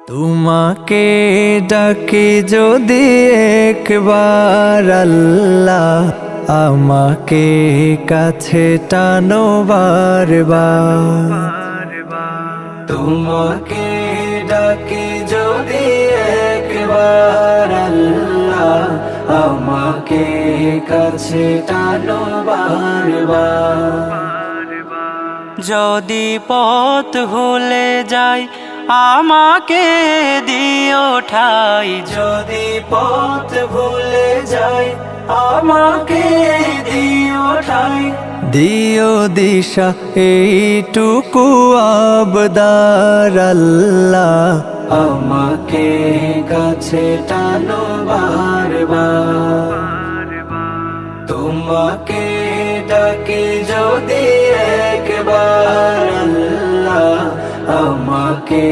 তোমাকে ডাকি যদি একবার আল্লাহ, আমাকে কাছে টানো বারবার। তোমাকে ডাকি যদি একবার আল্লাহ, আমাকে কাছে টানো বারবার। যদি পথ ভুলে যাই আমাকে দিও ঠাই, যদি পথ ভুলে যাই আমাকে দিও ঠাই। দিও দিশা এইটুকু আবদার আল্লাহ, আমাকে কাছে টানো বারবার। তোমাকে ডাকি যদি একবার আল্লাহ, আমাকে